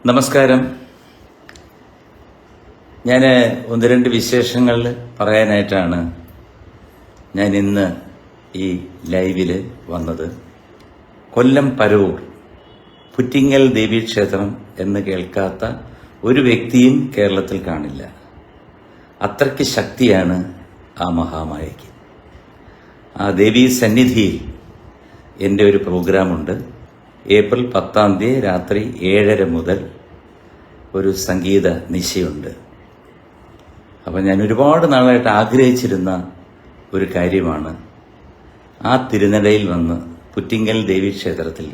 നമസ്കാരം. ഞാൻ ഒന്ന് രണ്ട് വിശേഷങ്ങൾ പറയാനായിട്ടാണ് ഞാൻ ഇന്ന് ഈ ലൈവിൽ വന്നത്. കൊല്ലം പരവൂർ പുറ്റിങ്ങൽ ദേവീക്ഷേത്രം എന്ന് കേൾക്കാത്ത ഒരു വ്യക്തിയും കേരളത്തിൽ കാണില്ല. അത്രയ്ക്ക് ശക്തിയാണ് ആ മഹാമായയ്ക്ക്. ആ ദേവീ സന്നിധിയിൽ എൻ്റെ ഒരു പ്രോഗ്രാമുണ്ട്. ഏപ്രിൽ 10 രാത്രി 7:30 മുതൽ ഒരു സംഗീത നിശയുണ്ട്. അപ്പം ഞാൻ ഒരുപാട് നാളായിട്ട് ആഗ്രഹിച്ചിരുന്ന ഒരു കാര്യമാണ് ആ തിരുനടയിൽ വന്ന് പുറ്റിങ്ങൽ ദേവീക്ഷേത്രത്തിൽ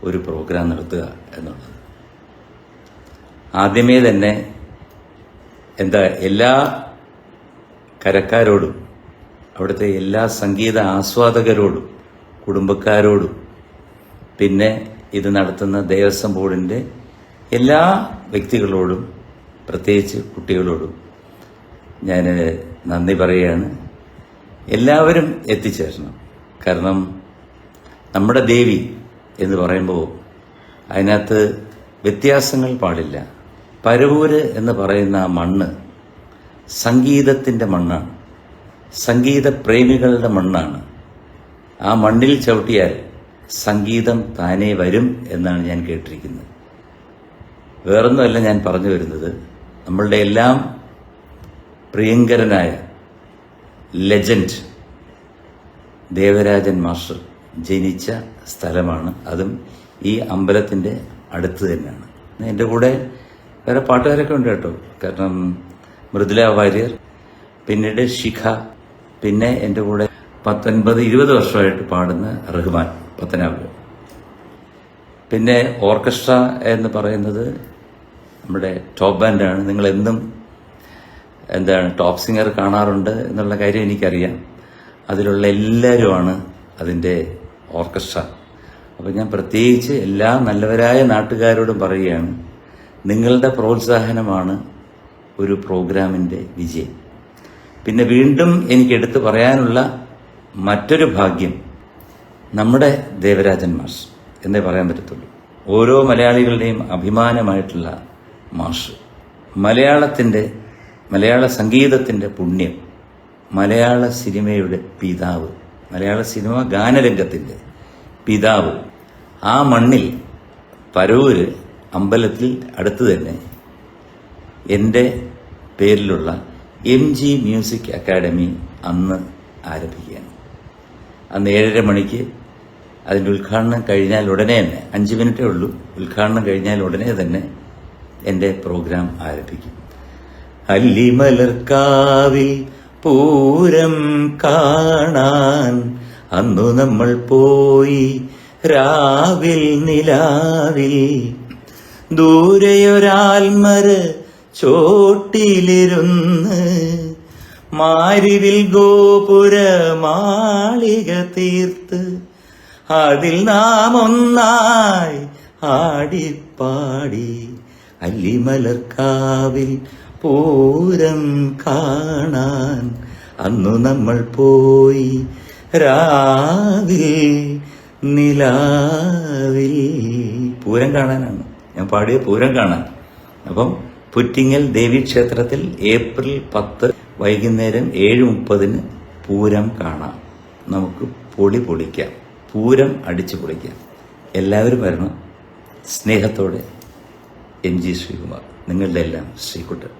ഒരു പ്രോഗ്രാം നടത്തുക എന്നുള്ളത്. ആദ്യമേ തന്നെ എല്ലാ കരക്കാരോടും അവിടുത്തെ എല്ലാ സംഗീത ആസ്വാദകരോടും കുടുംബക്കാരോടും പിന്നെ ഇത് നടത്തുന്ന ദേവസ്വം ബോർഡിൻ്റെ എല്ലാ വ്യക്തികളോടും പ്രത്യേകിച്ച് കുട്ടികളോടും ഞാൻ നന്ദി പറയുകയാണ്. എല്ലാവരും എത്തിച്ചേരണം. കാരണം നമ്മുടെ ദേവി എന്ന് പറയുമ്പോൾ അതിനകത്ത് വ്യത്യാസങ്ങൾ പാടില്ല. പരവൂര് എന്ന് പറയുന്ന ആ മണ്ണ് സംഗീതത്തിൻ്റെ മണ്ണാണ്, സംഗീത പ്രേമികളുടെ മണ്ണാണ്. ആ മണ്ണിൽ ചവിട്ടിയാൽ സംഗീതം താനേ വരും എന്നാണ് ഞാൻ കേട്ടിരിക്കുന്നത്. വേറൊന്നുമല്ല ഞാൻ പറഞ്ഞു വരുന്നത്, നമ്മളുടെ എല്ലാം പ്രിയങ്കരനായ ലെജൻഡ് ദേവരാജൻ മാസ്റ്റർ ജനിച്ച സ്ഥലമാണ്. അതും ഈ അമ്പലത്തിൻ്റെ അടുത്ത് തന്നെയാണ്. എൻ്റെ കൂടെ വേറെ പാട്ടുകാരൊക്കെ ഉണ്ട് കേട്ടോ. കാരണം മൃദുല വാര്യർ, പിന്നീട് ശിഖ, പിന്നെ എൻ്റെ കൂടെ 19-20 വർഷമായിട്ട് പാടുന്ന റഹ്മാൻ പത്തനാപുരം. പിന്നെ ഓർക്കസ്ട്ര എന്ന് പറയുന്നത് നമ്മുടെ ടോപ്പ് ബാൻഡാണ്. നിങ്ങളെന്നും ടോപ്പ് സിംഗർ കാണാറുണ്ട് എന്നുള്ള കാര്യം എനിക്കറിയാം. അതിലുള്ള എല്ലാവരുമാണ് അതിൻ്റെ ഓർക്കസ്ട്ര. അപ്പോൾ ഞാൻ പ്രത്യേകിച്ച് എല്ലാ നല്ലവരായ നാട്ടുകാരോടും പറയുകയാണ്, നിങ്ങളുടെ പ്രോത്സാഹനമാണ് ഒരു പ്രോഗ്രാമിൻ്റെ വിജയം. പിന്നെ വീണ്ടും എനിക്ക് എടുത്തു പറയാനുള്ള മറ്റൊരു ഭാഗ്യം നമ്മുടെ ദേവരാജൻ മാഷ് എന്നേ പറയാൻ പറ്റത്തുള്ളൂ. ഓരോ മലയാളികളുടെയും അഭിമാനമായിട്ടുള്ള മാഷ്, മലയാള സംഗീതത്തിൻ്റെ പുണ്യം, മലയാള സിനിമയുടെ പിതാവ്, മലയാള സിനിമ ഗാനരംഗത്തിൻ്റെ പിതാവ്. ആ മണ്ണിൽ പരവൂര് അമ്പലത്തിൽ അടുത്ത് തന്നെ എൻ്റെ പേരിലുള്ള MG മ്യൂസിക് അക്കാഡമി അന്ന് ആരംഭിക്കുകയാണ്. അന്ന് 7:30 മണിക്ക് അതിൻ്റെ ഉദ്ഘാടനം കഴിഞ്ഞാൽ ഉടനെ തന്നെ, 5 മിനിറ്റേ ഉള്ളൂ, ഉദ്ഘാടനം കഴിഞ്ഞാൽ ഉടനെ തന്നെ എൻ്റെ പ്രോഗ്രാം ആരംഭിക്കും. അല്ലിമലർക്കാവിൽ പൂരം കാണാൻ അന്നു നമ്മൾ പോയി രാവിൽ നിലാവിൽ, ദൂരെയൊരാൽമര ചോട്ടിലിരുന്ന് മാരിവിൽ ഗോപുര മാളിക തീർത്ത് അതിൽ നാം ഒന്നായി ആടിപ്പാടി അല്ലിമലർക്കാവിൽ പൂരം കാണാൻ അന്നു നമ്മൾ പോയി രാവിൽ നിലാവിൽ. പൂരം കാണാനാണ് ഞാൻ പാടിയ, പൂരം കാണാൻ. അപ്പം പുറ്റിങ്ങൽ ദേവീക്ഷേത്രത്തിൽ ഏപ്രിൽ 10 വൈകുന്നേരം 7:30 പൂരം കാണാം. നമുക്ക് പൊളിക്കാം, പൂരം അടിച്ചു പൊളിക്കാം. എല്ലാവരും വരണം. സ്നേഹത്തോടെ MG ശ്രീകുമാർ, നിങ്ങളുടെ എല്ലാം ശ്രീകുട്ടൻ.